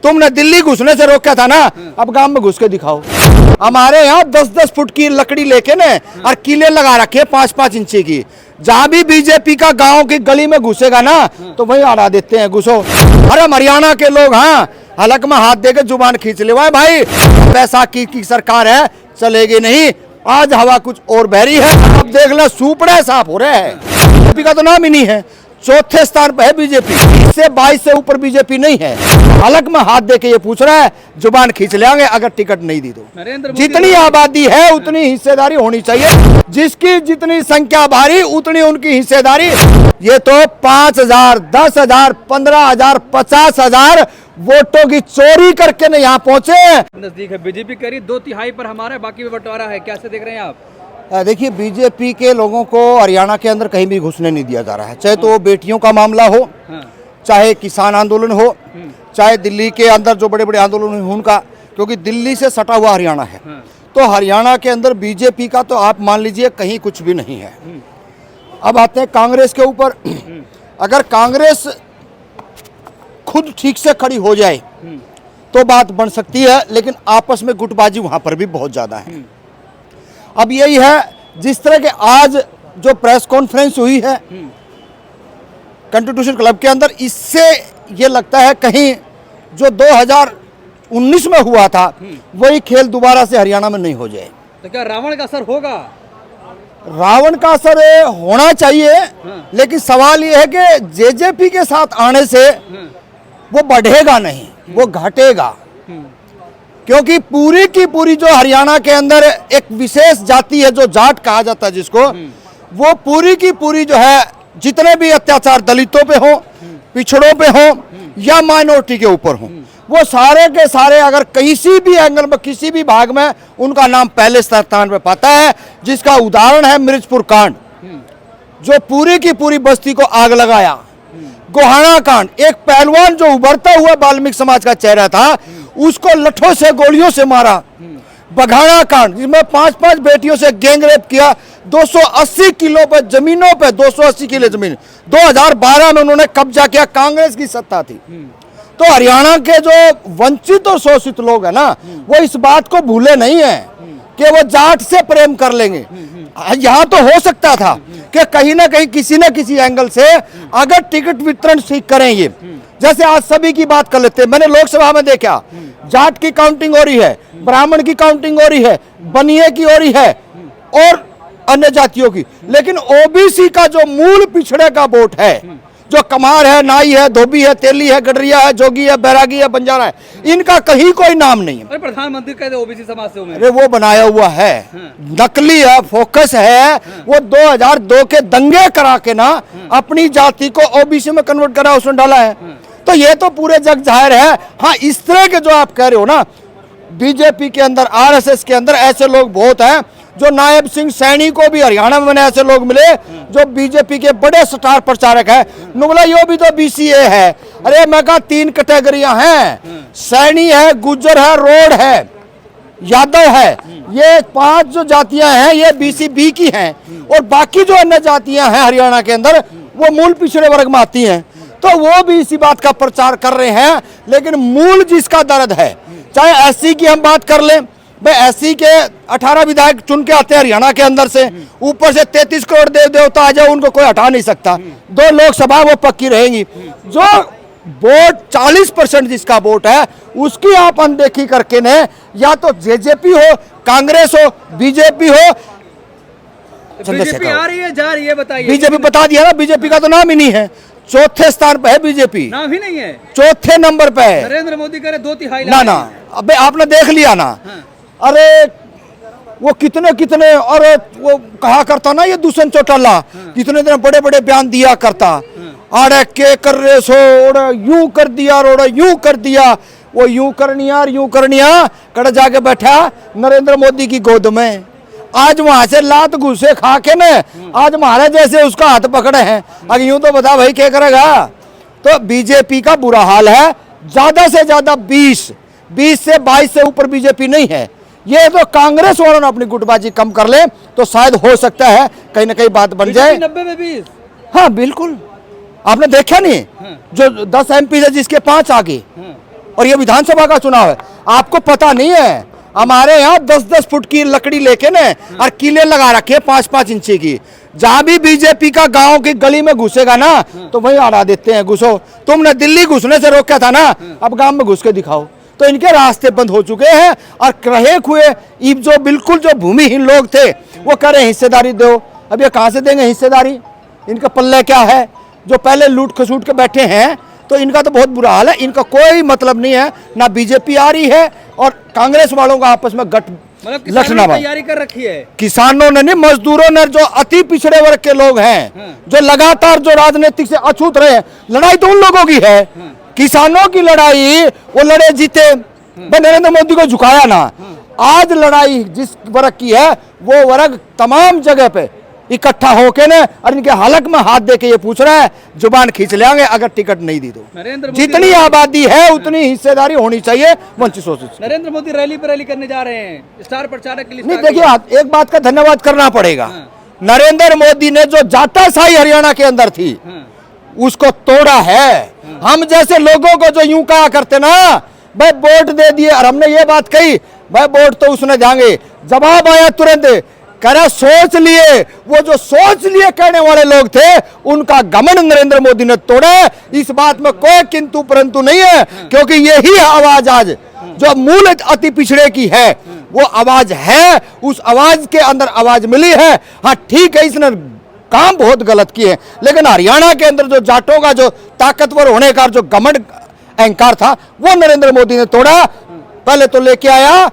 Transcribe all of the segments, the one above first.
तुमने दिल्ली घुसने से रोका था ना, अब गांव में घुस के दिखाओ। हमारे यहाँ 10-10 फुट की लकड़ी लेके ने और किले लगा रखे 5-5 इंची की। जहां भी बीजेपी का गांव की गली में घुसेगा ना तो वही अड़ा देते हैं, घुसो। अरे हरियाणा के लोग हाँ हलक में हाथ देके जुबान खींच ले भाई, पैसा की सरकार है चलेगी नहीं। आज हवा कुछ और बहरी है, अब देख लो सुपड़े साफ हो रहे हैं। बीजेपी का तो नाम ही नहीं है, चौथे स्थान पर है बीजेपी, इससे 22 से ऊपर बीजेपी नहीं है। हलक में हाथ देके ये पूछ रहा है, जुबान खींच लेंगे अगर टिकट नहीं दी तो। जितनी आबादी है उतनी हिस्सेदारी होनी चाहिए, जिसकी जितनी संख्या भारी उतनी उनकी हिस्सेदारी। ये तो 5,000, 10,000, 15,000, 50,000 वोटों की चोरी करके न यहाँ पहुंचे। नजदीक है बीजेपी करीब 2/3 पर हमारा है, बाकी में बंटवारा है, कैसे देख रहे हैं आप? देखिए बीजेपी के लोगों को हरियाणा के अंदर कहीं भी घुसने नहीं दिया जा रहा है, चाहे तो वो बेटियों का मामला हो, चाहे किसान आंदोलन हो, चाहे दिल्ली के अंदर जो बड़े बड़े आंदोलन हो उनका, क्योंकि दिल्ली से सटा हुआ हरियाणा है। तो हरियाणा के अंदर बीजेपी का तो आप मान लीजिए कहीं कुछ भी नहीं है। अब आते हैं कांग्रेस के ऊपर। अगर कांग्रेस खुद ठीक से खड़ी हो जाए तो बात बन सकती है, लेकिन आपस में गुटबाजी वहां पर भी बहुत ज्यादा है। अब यही है, जिस तरह के आज जो प्रेस कॉन्फ्रेंस हुई है कॉन्स्टिट्यूशन क्लब के अंदर, इससे ये लगता है कहीं जो 2019 में हुआ था वही खेल दोबारा से हरियाणा में नहीं हो जाए। तो क्या रावण का असर होगा? रावण का असर होना चाहिए, लेकिन सवाल ये है कि जेजेपी के साथ आने से वो बढ़ेगा नहीं, वो घटेगा। क्योंकि पूरी की पूरी जो हरियाणा के अंदर एक विशेष जाति है जो जाट कहा जाता है जिसको, वो पूरी की पूरी जो है जितने भी अत्याचार दलितों पे हो, पिछड़ों पे हो या माइनॉरिटी के ऊपर हो, वो सारे के सारे अगर किसी भी एंगल में किसी भी भाग में उनका नाम पहले स्थान पे पाता है। जिसका उदाहरण है मिर्चपुर कांड, जो पूरी की पूरी बस्ती को आग लगाया। गोहाना कांड, एक पहलवान जो उभरता हुआ वाल्मीकि समाज का चेहरा था उसको लठों से गोलियों से मारा। बघाना कांड, जिसमें 5-5 बेटियों से गैंग रेप किया, 280 किलो पर जमीनों पे 280 किलो जमीन 2012 में उन्होंने कब्जा किया, कांग्रेस की सत्ता थी। तो हरियाणा के जो वंचित और शोषित लोग हैं ना, वो इस बात को भूले नहीं है कि वो जाट से प्रेम कर लेंगे। यहाँ तो हो सकता था कि कहीं ना कहीं किसी न किसी एंगल से अगर टिकट वितरण ठीक करेंगे, जैसे आज सभी की बात कर लेते हैं। मैंने लोकसभा में देखा जाट की काउंटिंग हो रही है, ब्राह्मण की काउंटिंग हो रही है, बनिए की हो रही है और अन्य जातियों की, लेकिन ओबीसी का जो मूल पिछड़े का वोट है, जो कमार है, नाई है, धोबी है, तेली है, गडरिया है, जोगी है, बैरागी है, बंजारा है, इनका कहीं कोई नाम नहीं है। अरे प्रधानमंत्री कहते ओबीसी समाज से। अरे वो बनाया हुआ है, नकली है, फोकस है। वो 2002 के दंगे करा के ना अपनी जाति को ओबीसी में कन्वर्ट करा, उसने डाला है। तो ये तो पूरे जग जाहिर है। हाँ, इस तरह के जो आप कह रहे हो ना, बीजेपी के अंदर, आरएसएस के अंदर ऐसे लोग बहुत हैं। जो नायब सिंह सैनी को भी हरियाणा में मैंने ऐसे लोग मिले जो बीजेपी के बड़े स्टार प्रचारक है। नुगला यो भी तो बीसीए है। अरे मैं कहा 3 कैटेगरियां हैं, सैनी है, गुज्जर है, रोड है, यादव है। ये 5 जो जातियां हैं ये बीसीबी की हैं, और बाकी जो अन्य जातियां हैं हरियाणा के अंदर वो मूल पिछड़े वर्ग में आती हैं। तो वो भी इसी बात का प्रचार कर रहे हैं। लेकिन मूल जिसका दर्द है, चाहे एससी की हम बात कर लें, भाई एससी के 18 विधायक चुन के आते हैं हरियाणा के अंदर से, ऊपर से 33 करोड़ देव देवता आ जाए, उनको कोई हटा नहीं सकता। 2 लोकसभा वो पक्की रहेंगी। जो वोट 40% जिसका वोट है उसकी आप अनदेखी करके ने, या तो जेजेपी हो, कांग्रेस हो, बीजेपी हो, बीजेपी आ रही है जा रही है, बताइए। बीजेपी बता दिया ना, बीजेपी का तो नाम ही नहीं है, चौथे स्थान पे है बीजेपी, नाम ही नहीं है, चौथे नंबर पे है। नरेंद्र मोदी करे 2/3 ना। अबे आपने देख लिया ना। अरे वो कितने और वो कहा करता ना, ये दूसरे चौटाला कितने दिन बड़े बड़े बयान दिया करता। अरे के कर रहे सो, यूं कर दिया, यूं कर दिया। वो यूं करनिया कड़ जाके बैठा नरेंद्र मोदी की गोद में। आज वहां से लात घुसे खा के न आज महाराज जैसे उसका हाथ पकड़े हैं। अगर यूं तो बता भाई क्या करेगा। तो बीजेपी का बुरा हाल है। ज्यादा से ज्यादा 20 से 22 से ऊपर बीजेपी नहीं है। ये तो कांग्रेस वालों ने अपनी गुटबाजी कम कर ले तो शायद हो सकता है कहीं ना कहीं बात बन जाए। 90 में 20। हाँ बिल्कुल, आपने देखा नहीं जो 10 MP है जिसके 5 आ गए, और ये विधानसभा का चुनाव है। आपको पता नहीं है, हमारे यहाँ 10-10 फुट की लकड़ी लेके ना और कीले लगा रखे हैं 5-5 इंची की। जहां भी बीजेपी का गांव की गली में घुसेगा ना तो वहीं हरा देते हैं, घुसो। तुमने दिल्ली घुसने से रोका था ना, अब गांव में घुस के दिखाओ। तो इनके रास्ते बंद हो चुके हैं और रहे हुए जो बिल्कुल जो भूमिहीन लोग थे वो कह रहे हिस्सेदारी दो। अब ये कहां से देंगे हिस्सेदारी? इनका पल्ले क्या है? जो पहले लूट खसूट के बैठे हैं तो इनका तो बहुत बुरा हाल है। इनका कोई मतलब नहीं है, ना बीजेपी आ रही है और कांग्रेस वालों का आपस में गठ मतलब किसानों ने तैयारी कर रखी है। किसानों ने नहीं, मजदूरों ने, जो अति पिछड़े वर्ग के लोग हैं, जो लगातार जो राजनीतिक से अछूत रहे, लड़ाई तो उन लोगों की है। किसानों की लड़ाई वो लड़े जीते, नरेंद्र मोदी को झुकाया ना। आज लड़ाई जिस वर्ग की है वो वर्ग तमाम जगह पे इकट्ठा होके ने और इनके हलक में हाथ दे के ये पूछ रहा है जुबान खींच लेंगे अगर टिकट नहीं दी तो। जितनी आबादी है उतनी हिस्सेदारी होनी चाहिए वंचित शोषित। नरेंद्र मोदी रैली पर रैली करने जा रहे हैं, स्टार प्रचारक के लिए। नहीं, देखिए एक बात का धन्यवाद करना पड़ेगा। नरेंद्र मोदी ने जो जाटाशाही हरियाणा के अंदर थी उसको तोड़ा है। हम जैसे लोगों को जो यूं कहा करते ना, भाई वोट दे दिए, और हमने ये बात कही भाई वोट तो उसने देंगे, जवाब आया तुरंत कह रहा सोच लिए। वो जो सोच लिए कहने वाले लोग थे उनका घमंड नरेंद्र मोदी ने तोड़ा। इस बात में कोई किंतु परंतु नहीं है, क्योंकि यही आवाज आज जो मूल अति पिछड़े की है वो आवाज है। उस आवाज के अंदर आवाज मिली है। हाँ ठीक है, इसने काम बहुत गलत किए, लेकिन हरियाणा के अंदर जो जाटों का जो ताकतवर होने का जो घमंड अहंकार था वो नरेंद्र मोदी ने तोड़ा। पहले तो लेके आया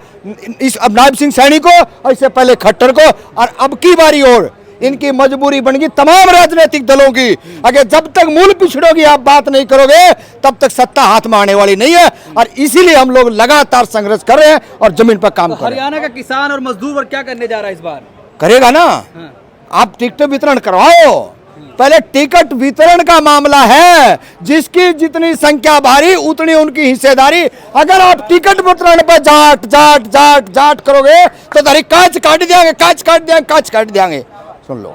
इस नायब सिंह सैनी को और इससे पहले खट्टर को, और अब की बारी और इनकी मजबूरी बन गई तमाम राजनीतिक दलों की। अगर जब तक मूल पिछड़ों की आप बात नहीं करोगे तब तक सत्ता हाथ में आने वाली नहीं है, और इसीलिए हम लोग लगातार संघर्ष कर रहे हैं और जमीन पर काम कर रहे हैं। हरियाणा का किसान और मजदूर वर्ग क्या करने जा रहा है इस बार? करेगा ना, आप टिकट वितरण करवाओ। पहले टिकट वितरण का मामला है, जिसकी जितनी संख्या भारी उतनी उनकी हिस्सेदारी। अगर आप टिकट वितरण पर जाट जाट जाट जाट करोगे तो तारी कांच काट देंगे, कांच काट देंगे, कांच काट देंगे। सुन लो,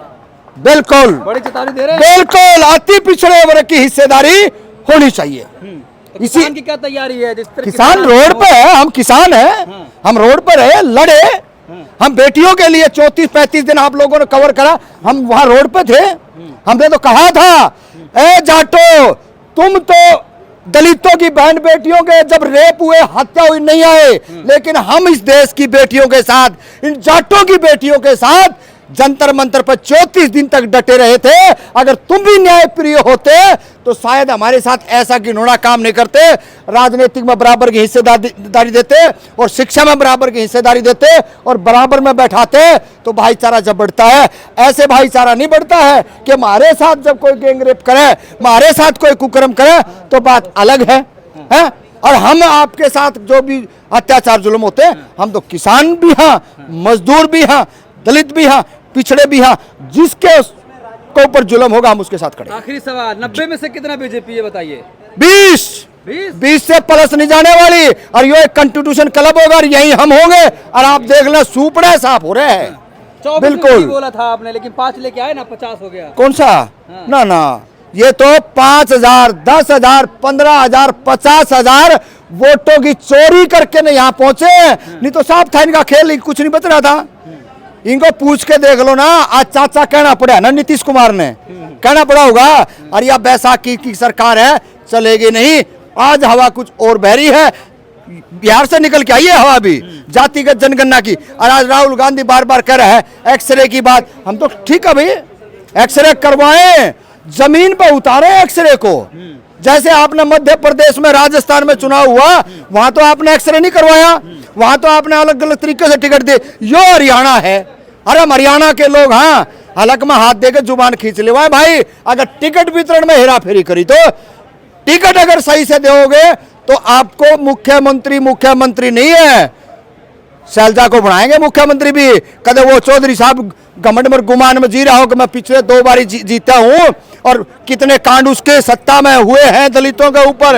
बिल्कुल बड़ी चेतावनी दे रहे हैं। बिल्कुल अति पिछड़े वर्ग की हिस्सेदारी होनी चाहिए। तो किसान की क्या तैयारी है? जिस तरह किसान रोड पे है, हम किसान हैं, हम रोड पर है, लड़े। हम बेटियों के लिए 34-35 दिन आप लोगों ने कवर करा, हम वहां रोड पे थे। हमने तो कहा था ए जाटो, तुम तो दलितों की बहन बेटियों के जब रेप हुए, हत्या हुई नहीं आए, लेकिन हम इस देश की बेटियों के साथ, इन जाटों की बेटियों के साथ जंतर मंतर पर 34 दिन तक डटे रहे थे। अगर तुम भी न्याय प्रिय होते तो शायद हमारे साथ ऐसा घिनौना काम नहीं करते। राजनीतिक में बराबर की हिस्सेदारी देते और शिक्षा में बराबर की हिस्सेदारी देते और बराबर में बैठाते तो भाईचारा जब बढ़ता है। ऐसे भाईचारा नहीं बढ़ता है कि हमारे साथ जब कोई गैंगरेप करे, हमारे साथ कोई कुकर्म करे तो बात अलग है, है? और हम आपके साथ जो भी अत्याचार जुल्म होते हैं, हम तो किसान भी हैं, मजदूर भी हैं, दलित भी हैं, पिछड़े भी हैं, जिसके को ऊपर जुल्म होगा हम उसके साथ खड़े। आखिरी सवाल, 90 में से कितना बीजेपी है बताइए? 20 से प्लस नहीं जाने वाली। और ये कॉन्स्टिट्यूशन क्लब होगा और यही हम होंगे, और आप देख लें सुपड़े साफ हो रहे हैं। बिल्कुल बोला था आपने, लेकिन 5 लेके आए ना, 50 हो गया। कौन सा? ना ना, ये तो 5,000, 10,000, 15,000, 50,000 वोटों की चोरी करके नहीं यहाँ पहुंचे। नहीं तो साफ था इनका खेल, कुछ नहीं बच रहा था। इनको पूछ के देख लो ना, आज चाचा कहना पड़ा ना, नीतीश कुमार ने कहना पड़ा होगा अरे या बैसाखी की सरकार है, चलेगी नहीं। आज हवा कुछ और बहरी है, बिहार से निकल के आई है हवा भी, जातिगत जनगणना की। और आज राहुल गांधी बार बार कह रहा है एक्सरे की बात। हम तो ठीक है भाई, एक्सरे करवाएं, जमीन पर उतारे एक्सरे को। जैसे आपने मध्य प्रदेश में, राजस्थान में चुनाव हुआ, वहां तो आपने एक्सरे नहीं करवाया, वहां तो आपने अलग अलग तरीके से टिकट दिए। यो हरियाणा है, अरे हरियाणा के लोग हाँ हलक में हाथ देकर जुबान खींच ले भाई। अगर टिकट वितरण में हेरा फेरी करी तो टिकट अगर सही से दोगे तो आपको मुख्यमंत्री नहीं है, शैलजा को बनाएंगे मुख्यमंत्री भी। कदे वो चौधरी साहब घमंड में गुमान में जी रहा हो कि मैं पिछले 2 बार जीता हूं और कितने कांड उसके सत्ता में हुए हैं दलितों के ऊपर।